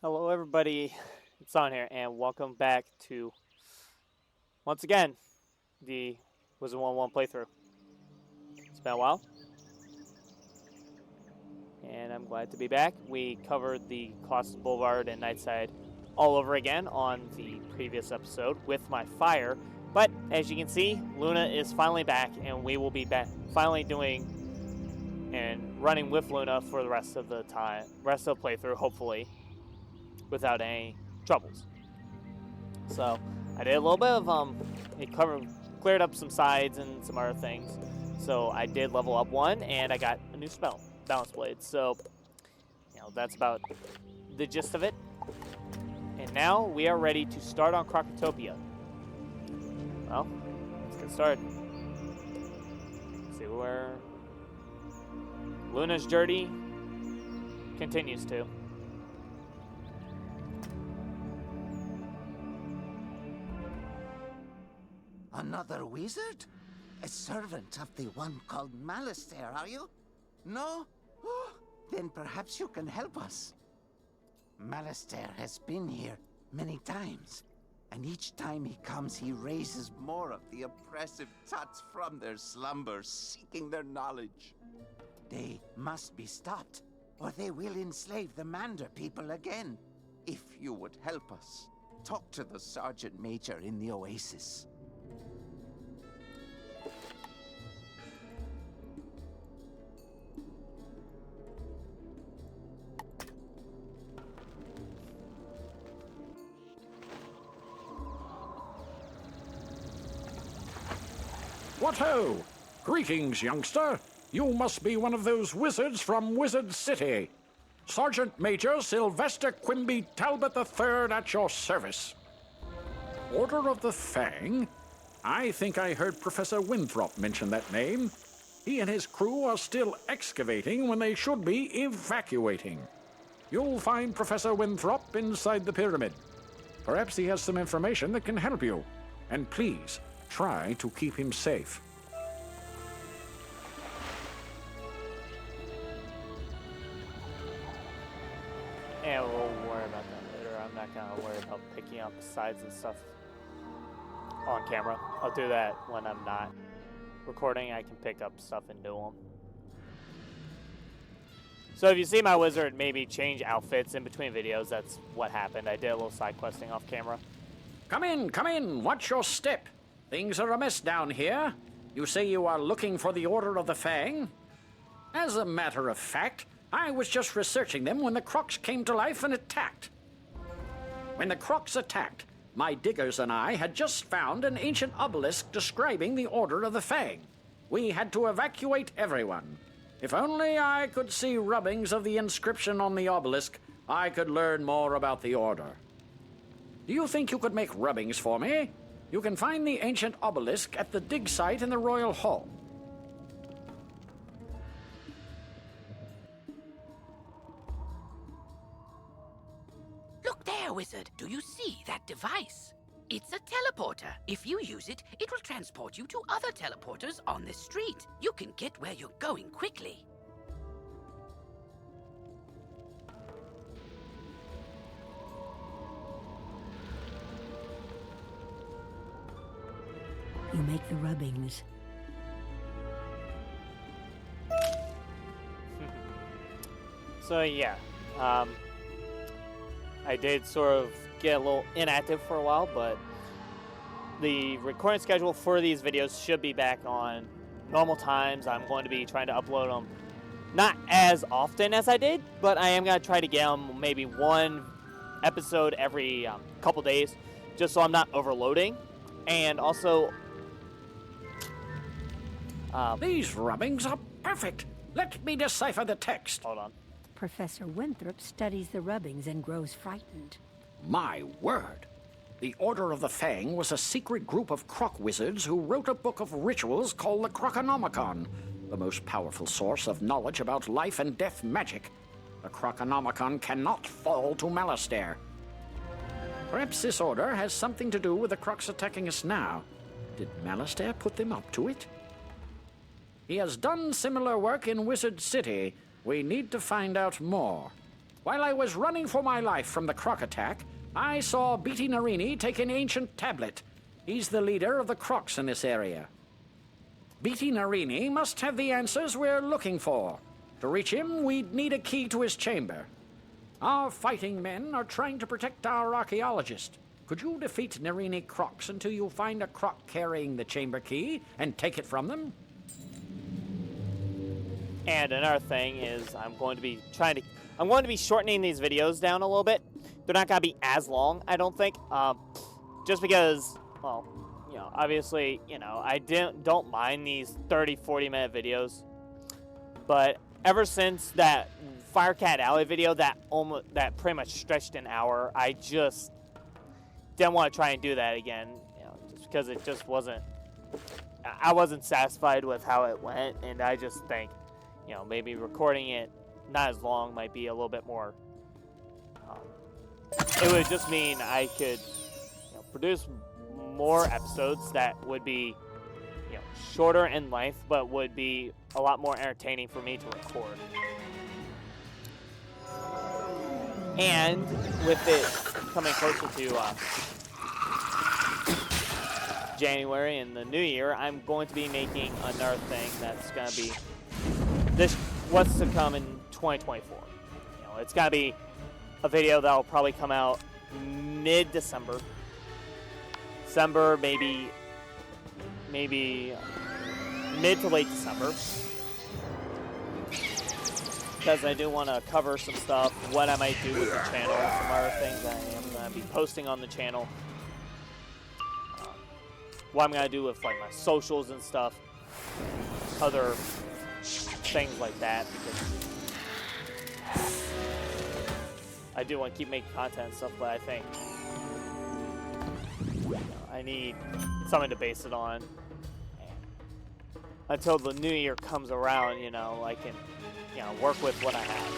Hello, everybody. It's on here, and welcome back to once again the Wizard101 playthrough. It's been a while, and I'm glad to be back. We covered the Colossus Boulevard and Nightside all over again on the previous episode with my fire. But as you can see, Luna is finally back, and we will be back finally doing and running with Luna for the rest of the playthrough, hopefully, without any troubles. So I did a little bit of cleared up some sides and some other things. So I did level up one, and I got a new spell, Balance Blade. So that's about the gist of it. And now we are ready to start on Krokotopia. Well, let's get started. See where Luna's journey continues to. Another wizard? A servant of the one called Malistaire, are you? No? Then perhaps you can help us. Malistaire has been here many times, and each time he comes, he raises more of the oppressive tuts from their slumbers, seeking their knowledge. They must be stopped, or they will enslave the Mander people again. If you would help us, talk to the Sergeant Major in the Oasis. What ho! Greetings, youngster. You must be one of those wizards from Wizard City. Sergeant Major Sylvester Quimby Talbot III at your service. Order of the Fang? I think I heard Professor Winthrop mention that name. He and his crew are still excavating when they should be evacuating. You'll find Professor Winthrop inside the pyramid. Perhaps he has some information that can help you. And please, try to keep him safe. And we'll worry about that later. I'm not going to worry about picking up sides and stuff on camera. I'll do that when I'm not recording. I can pick up stuff and do them. So if you see my wizard maybe change outfits in between videos, that's what happened. I did a little side questing off camera. Come in. Watch your step. Things are amiss down here. You say you are looking for the Order of the Fang? As a matter of fact, I was just researching them when the Crocs came to life and attacked. When the Crocs attacked, my diggers and I had just found an ancient obelisk describing the Order of the Fang. We had to evacuate everyone. If only I could see rubbings of the inscription on the obelisk, I could learn more about the Order. Do you think you could make rubbings for me? You can find the ancient obelisk at the dig site in the Royal Hall. Look there, wizard. Do you see that device? It's a teleporter. If you use it, it will transport you to other teleporters on this street. You can get where you're going quickly. You make the rubbings. So yeah, I did sort of get a little inactive for a while, but the recording schedule for these videos should be back on normal times. I'm going to be trying to upload them not as often as I did, but I am going to try to get them maybe one episode every couple days, just so I'm not overloading. And also, These rubbings are perfect. Let me decipher the text. hold on. Professor Winthrop studies the rubbings and grows frightened. My word. The Order of the Fang was a secret group of croc wizards who wrote a book of rituals called the Croconomicon, the most powerful source of knowledge about life and death magic. The Croconomicon cannot fall to Malistaire. Perhaps this order has something to do with the crocs attacking us now. Did Malistaire put them up to it? He has done similar work in Wizard City. We need to find out more. While I was running for my life from the Croc attack, I saw Beatty Narini take an ancient tablet. He's the leader of the Crocs in this area. Beatty Narini must have the answers we're looking for. To reach him, we'd need a key to his chamber. Our fighting men are trying to protect our archaeologist. Could you defeat Narini Crocs until you find a Croc carrying the chamber key and take it from them? And another thing is I'm going to be shortening these videos down a little bit. They're not going to be as long, I don't think. Just because, well, you know, obviously, you know, I don't mind these 30, 40-minute videos. But ever since that Firecat Alley video that pretty much stretched an hour, I just didn't want to try and do that again, you know, just because it just wasn't, I wasn't satisfied with how it went, and I just think, you know, maybe recording it not as long might be a little bit more, it would just mean I could, you know, produce more episodes that would be, you know, shorter in length, but would be a lot more entertaining for me to record. And with it coming closer to January and the new year, I'm going to be making another thing that's going to be what's to come in 2024. You know, it's going to be a video that will probably come out mid-December. December, maybe mid to late December. Because I do want to cover some stuff, what I might do with the channel, some other things I am going to be posting on the channel, what I'm going to do with like my socials and stuff, other things like that, because I do want to keep making content and stuff, but I think I need something to base it on. Until the new year comes around, you know, I can, you know, work with what I have.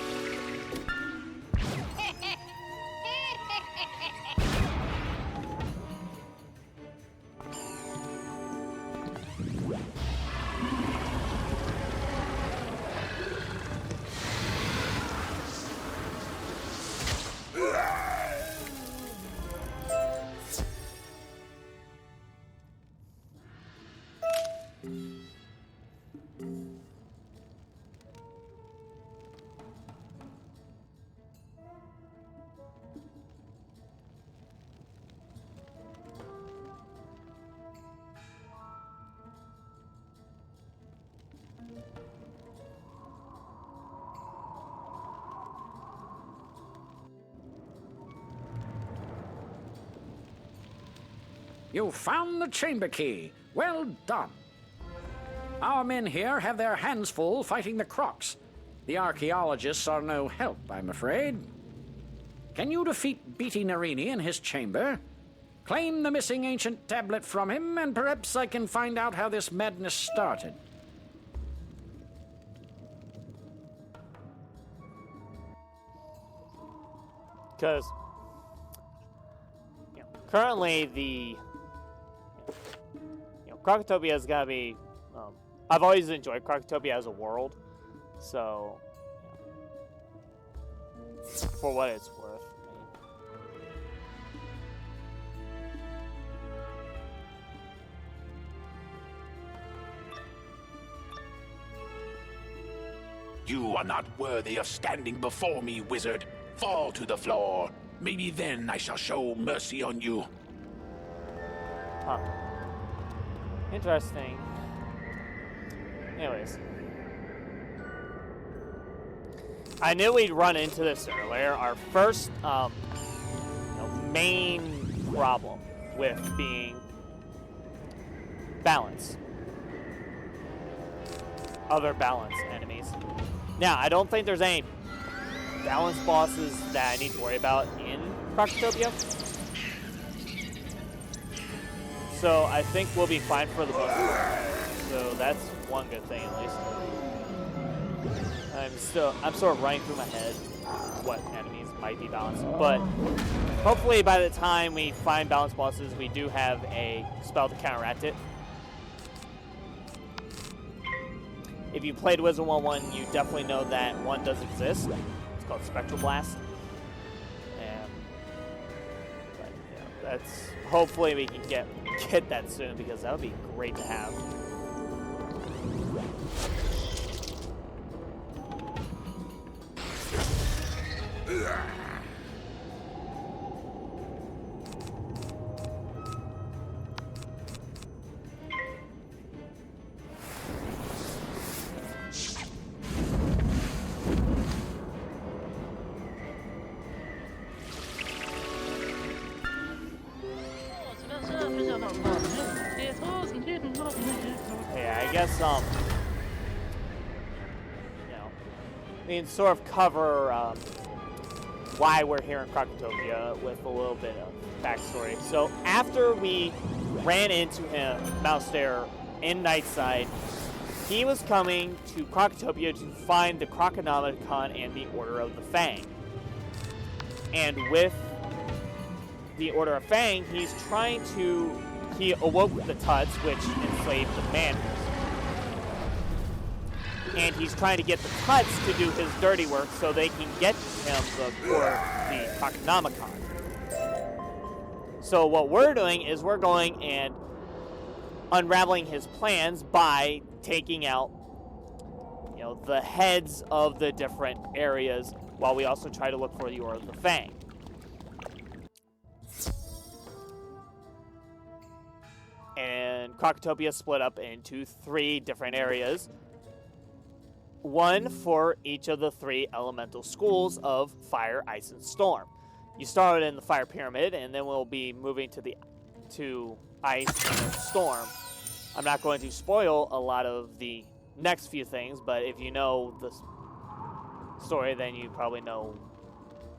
You found the chamber key. Well done. Our men here have their hands full fighting the Crocs. The archaeologists are no help, I'm afraid. Can you defeat Beatty Narini in his chamber? Claim the missing ancient tablet from him, and perhaps I can find out how this madness started. Because, you know, currently the, you know, Krokotopia has got to be, I've always enjoyed Krokotopia as a world, so, you know, for what it's worth. You are not worthy of standing before me, wizard. Fall to the floor. Maybe then I shall show mercy on you. Huh. Interesting. Anyways. I knew we'd run into this earlier. Our first you know, main problem with being balance. Other balance enemies. Now, I don't think there's any balance bosses that I need to worry about in Krokotopia. So I think we'll be fine for the most part. So that's one good thing at least. I'm sort of running through my head what enemies might be balanced. But hopefully by the time we find balance bosses, we do have a spell to counteract it. If you played Wizard101, you definitely know that one does exist. It's called Spectral Blast. And but, yeah, that's hopefully we can get that soon, because that would be great to have. Yeah, I guess, you know, we can sort of cover why we're here in Krokotopia with a little bit of backstory. So after we ran into him, Malistaire, in Nightside, he was coming to Krokotopia to find the Krokonomicon and the Order of the Fang. And with the Order of Fang, he awoke the Tuts, which enslaved the Manners. And he's trying to get the Tuts to do his dirty work so they can get him the Krokonomicon. So what we're doing is we're going and unraveling his plans by taking out, you know, the heads of the different areas, while we also try to look for the Order of the Fang. And Krokotopia split up into 3 different areas. One for each of the 3 elemental schools of Fire, Ice, and Storm. You started in the Fire Pyramid, and then we'll be moving to Ice and Storm. I'm not going to spoil a lot of the next few things, but if you know the story, then you probably know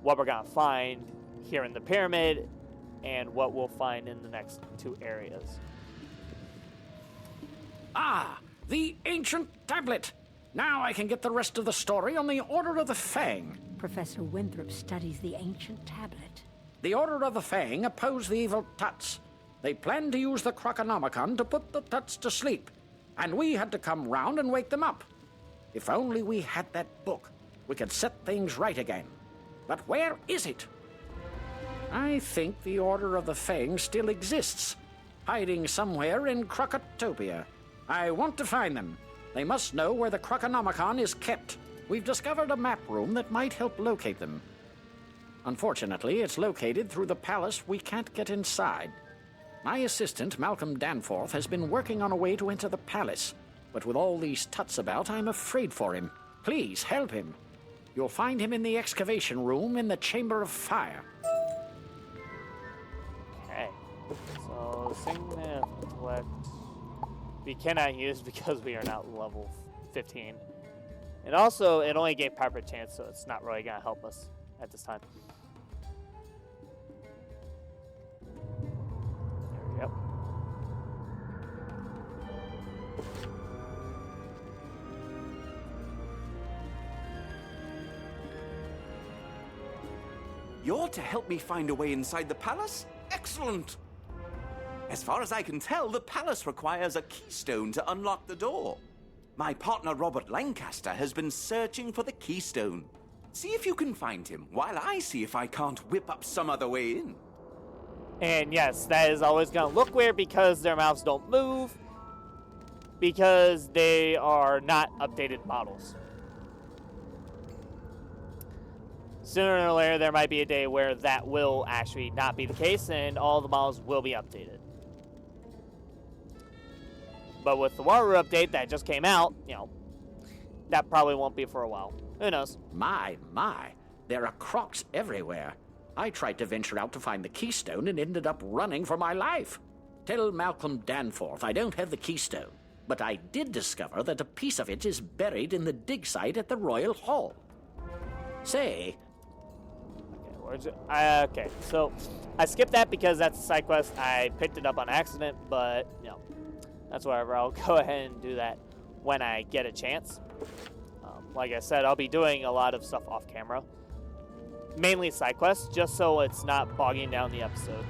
what we're going to find here in the Pyramid and what we'll find in the next 2 areas. Ah, the ancient tablet! Now I can get the rest of the story on the Order of the Fang. Professor Winthrop studies the ancient tablet. The Order of the Fang oppose the evil Tuts. They planned to use the Krokonomicon to put the Tuts to sleep, and we had to come round and wake them up. If only we had that book, we could set things right again. But where is it? I think the Order of the Fang still exists, hiding somewhere in Krokotopia. I want to find them. They must know where the Krokonomicon is kept. We've discovered a map room that might help locate them. Unfortunately, it's located through the palace. We can't get inside. My assistant, Malcolm Danforth, has been working on a way to enter the palace, but with all these Tuts about, I'm afraid for him. Please help him. You'll find him in the excavation room in the Chamber of Fire. Okay. So, Signet Intellect we cannot use because we are not level 15. And also, it only gave Piper a chance, so it's not really going to help us at this time. There we go. You're to help me find a way inside the palace? Excellent! As far as I can tell, the palace requires a keystone to unlock the door. My partner Robert Lancaster has been searching for the keystone. See if you can find him, while I see if I can't whip up some other way in. And yes, that is always going to look weird because their mouths don't move, because they are not updated models. Sooner or later, there might be a day where that will actually not be the case, and all the models will be updated. But with the Waru update that just came out, you know, that probably won't be for a while. Who knows? My, there are crocs everywhere. I tried to venture out to find the keystone and ended up running for my life. Tell Malcolm Danforth I don't have the keystone, but I did discover that a piece of it is buried in the dig site at the Royal Hall. Say... Okay, so I skipped that because that's a side quest. I picked it up on accident, but, you know, that's whatever. I'll go ahead and do that when I get a chance. Like I said, I'll be doing a lot of stuff off camera. Mainly side quests, just so it's not bogging down the episode.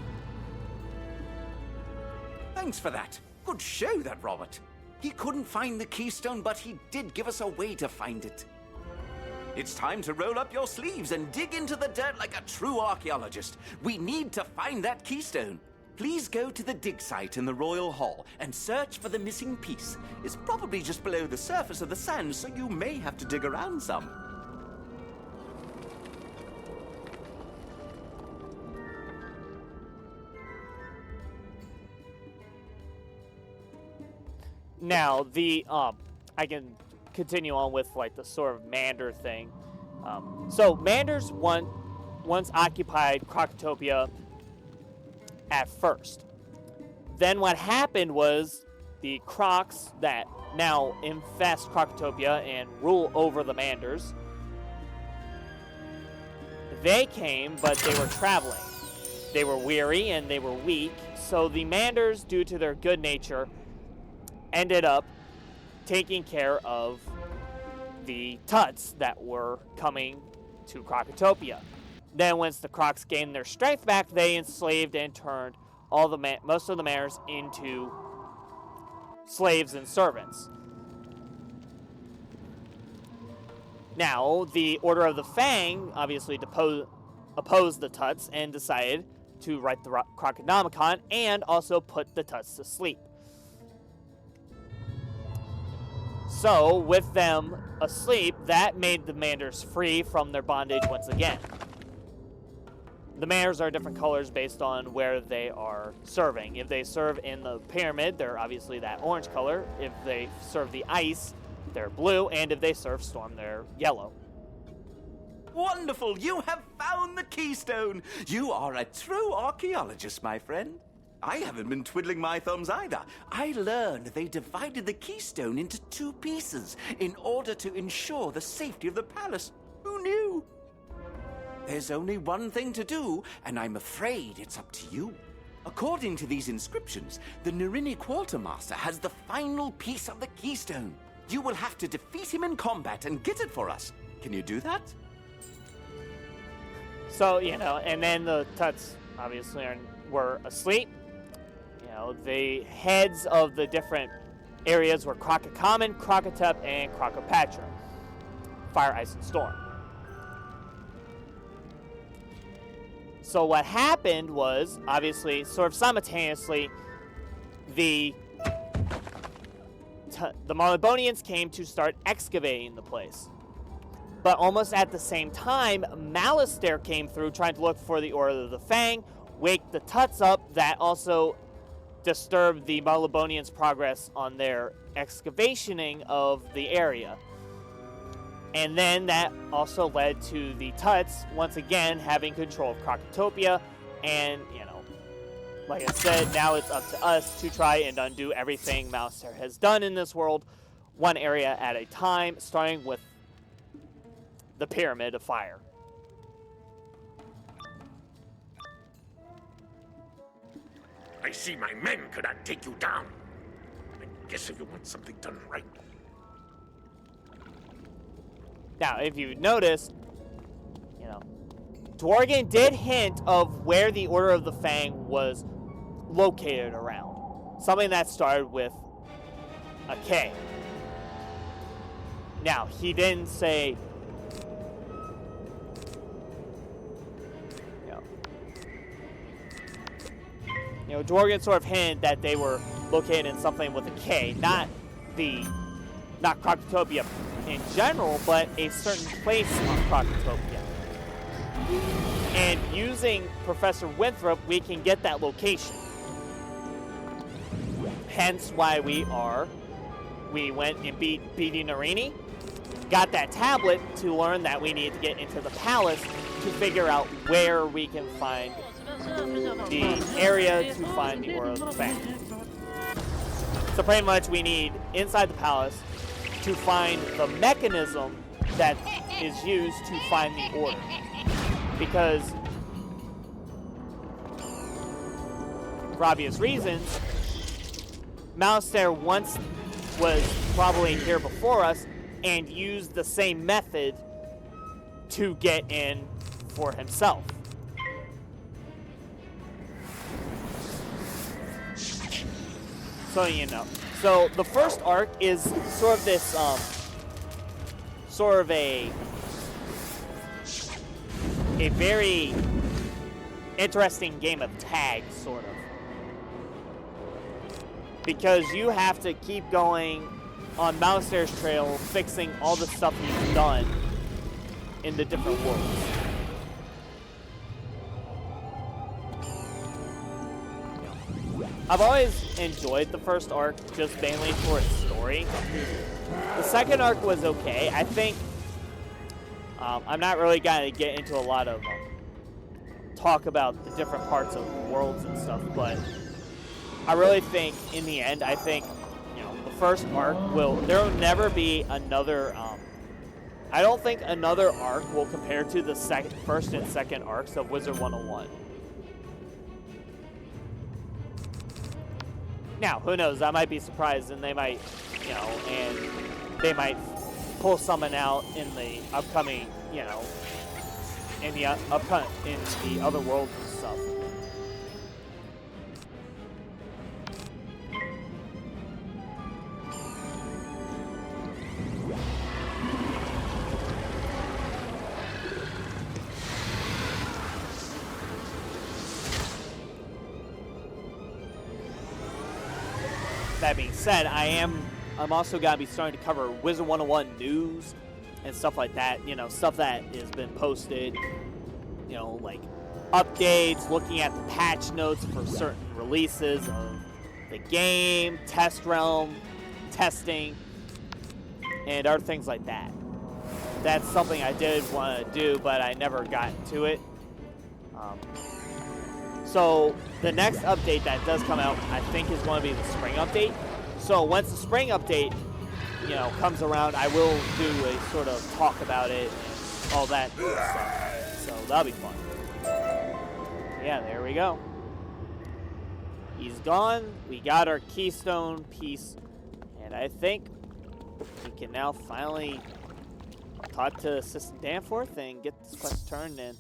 Thanks for that. Good show, that Robert. He couldn't find the keystone, but he did give us a way to find it. It's time to roll up your sleeves and dig into the dirt like a true archaeologist. We need to find that keystone. Please go to the dig site in the Royal Hall and search for the missing piece. It's probably just below the surface of the sand, so you may have to dig around some. Now, I can continue on with like the sort of Mander thing. So Manders once occupied Krokotopia at first. Then what happened was the Crocs that now infest Krokotopia and rule over the Manders, they came, but they were traveling. They were weary and they were weak, so the Manders, due to their good nature, ended up taking care of the Tuts that were coming to Krokotopia. Then once the Crocs gained their strength back, they enslaved and turned most of the mares into slaves and servants. Now, the Order of the Fang obviously opposed the Tuts and decided to write the Croconomicon and also put the Tuts to sleep. So, with them asleep, that made the Manders free from their bondage once again. The mares are different colors based on where they are serving. If they serve in the pyramid, they're obviously that orange color. If they serve the ice, they're blue. And if they serve storm, they're yellow. Wonderful! You have found the keystone! You are a true archaeologist, my friend. I haven't been twiddling my thumbs either. I learned they divided the keystone into 2 pieces in order to ensure the safety of the palace. Who knew? There's only one thing to do, and I'm afraid it's up to you. According to these inscriptions, the Narini Quartermaster has the final piece of the keystone. You will have to defeat him in combat and get it for us. Can you do that? So, and then the Tuts obviously were asleep. The heads of the different areas were Krokocommon, Krokotop, and Krokopatra. Fire, Ice, and Storm. So what happened was, obviously, sort of simultaneously, the Marlebonians came to start excavating the place. But almost at the same time, Malistaire came through trying to look for the Order of the Fang, wake the Tuts up. That also disturbed the Marlebonians' progress on their excavationing of the area. And then that also led to the Tuts, once again, having control of Krokotopia. And, like I said, now it's up to us to try and undo everything Malistaire has done in this world, one area at a time, starting with the Pyramid of Fire. I see my men could not take you down. I guess if you want something done right. Now, if you noticed, Dworgen did hint of where the Order of the Fang was located around. Something that started with a K. Now, he didn't say, Dworgen sort of hinted that they were located in something with a K, not Krokotopia in general, but a certain place on Krokotopia. And using Professor Winthrop, we can get that location. Hence why we went and beat Narini, got that tablet to learn that we need to get into the palace to figure out where we can find the area to find the Order of the Fang. So pretty much we need inside the palace to find the mechanism that is used to find the Order. Because, for obvious reasons, Malistaire once was probably here before us and used the same method to get in for himself. So, So the first arc is sort of this, sort of a a very interesting game of tag, sort of. Because you have to keep going on Malistaire's trail, fixing all the stuff he's done in the different worlds. I've always enjoyed the first arc, just mainly for its story. The second arc was okay. I think I'm not really going to get into a lot of talk about the different parts of worlds and stuff, but I really think in the end, I think, you know, the first arc there will never be another, I don't think another arc will compare to the first and second arcs of Wizard101. Now, who knows, I might be surprised and they might, you know, and they might pull someone out in the upcoming, you know, in the other worlds and stuff. That being said, I'm also gonna be starting to cover Wizard101 news and stuff like that. You know, stuff that has been posted. You know, like updates, looking at the patch notes for certain releases of the game, test realm, testing, and other things like that. That's something I did want to do, but I never got to it. So the next update that does come out, I think, is going to be the spring update. So once the spring update, you know, comes around, I will do a sort of talk about it and all that stuff. So that'll be fun. Yeah, there we go. He's gone. We got our keystone piece, and I think we can now finally talk to Assistant Danforth and get this quest turned in.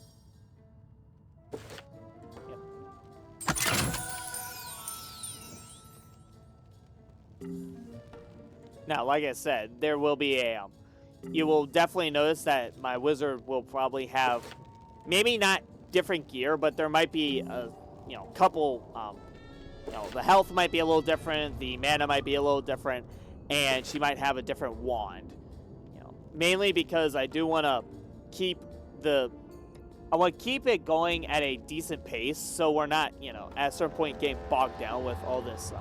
Now, like I said, there will be a, you will definitely notice that my wizard will probably have, maybe not different gear, but there might be a, you know, couple, you know, the health might be a little different, the mana might be a little different, and she might have a different wand. You know, mainly because I do want to keep I want to keep it going at a decent pace, so we're not, you know, at a certain point getting bogged down with all this,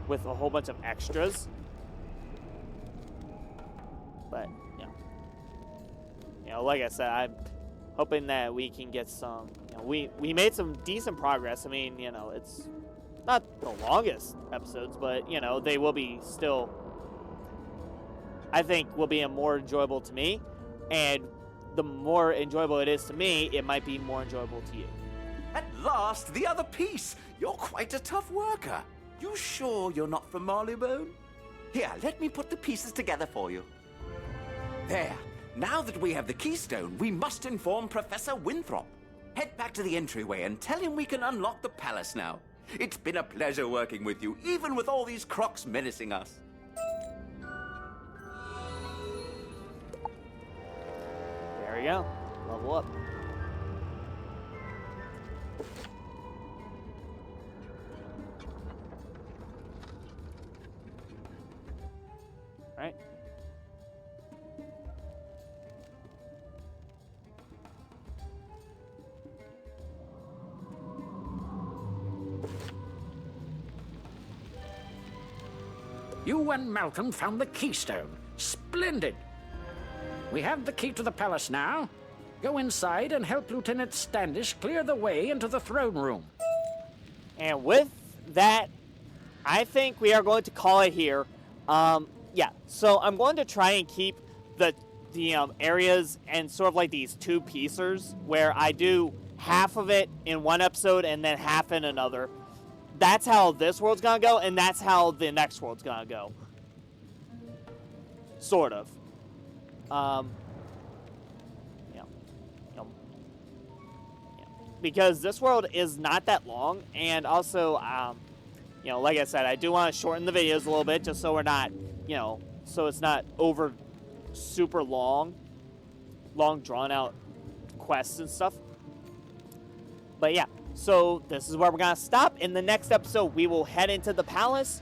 with a whole bunch of extras. But, you know, like I said, I'm hoping that we can get some, you know, we made some decent progress. I mean, you know, it's not the longest episodes, but, you know, they will be still, I think, will be more enjoyable to me, and the more enjoyable it is to me, it might be more enjoyable to you. At last, the other piece! You're quite a tough worker. You sure you're not from Marleybone? Here, let me put the pieces together for you. There. Now that we have the keystone, we must inform Professor Winthrop. Head back to the entryway and tell him we can unlock the palace now. It's been a pleasure working with you, even with all these crocs menacing us. There we go. Level up. Alright. You and Malcolm found the keystone. Splendid. We have the key to the palace now. Go inside and help Lieutenant Standish clear the way into the throne room. And with that, I think we are going to call it here. Yeah, so I'm going to try and keep the areas and sort of like these two piecers where I do half of it in one episode and then half in another. That's how this world's gonna go, and that's how the next world's gonna go. Sort of. Because this world is not that long, and also, you know, like I said, I do want to shorten the videos a little bit, just so we're not, you know, so it's not over super long drawn out quests and stuff. But yeah, so this is where we're going to stop. In the next episode, we will head into the palace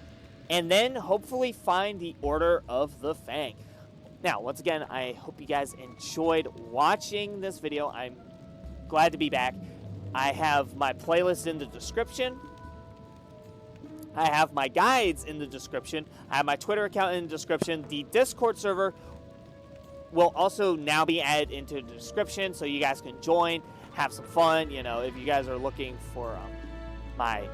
and then hopefully find the Order of the Fang. Now, once again, I hope you guys enjoyed watching this video. I'm glad to be back. I have my playlist in the description. I have my guides in the description. I have my Twitter account in the description. The Discord server will also now be added into the description, so you guys can join, have some fun. You know, if you guys are looking for my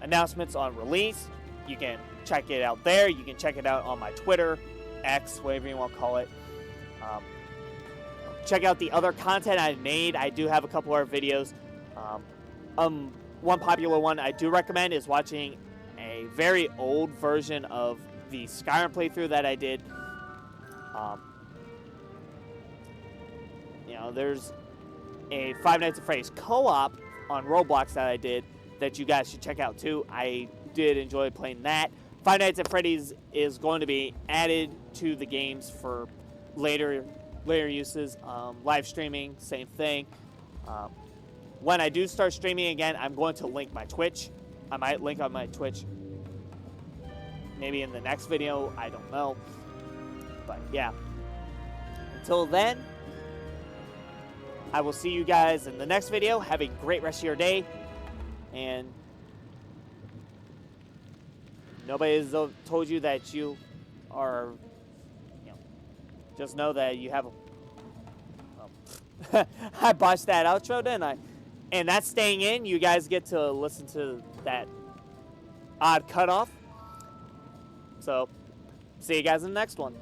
announcements on release, you can check it out there. You can check it out on my Twitter, X, whatever you want to call it. Check out the other content I've made. I do have a couple other videos. One popular one I do recommend is watching a very old version of the Skyrim playthrough that I did. You know, there's a Five Nights at Freddy's co-op on Roblox that I did that you guys should check out too. I did enjoy playing that. Five Nights at Freddy's is going to be added to the games for later uses. Live streaming, same thing. When I do start streaming again, I'm going to link my Twitch. I might link on my Twitch maybe in the next video. I don't know. But yeah. Until then, I will see you guys in the next video. Have a great rest of your day. And nobody has told you that you are, you know, just know that you have a... I botched that outro, didn't I? And that's staying in. You guys get to listen to that odd cutoff. So, see you guys in the next one.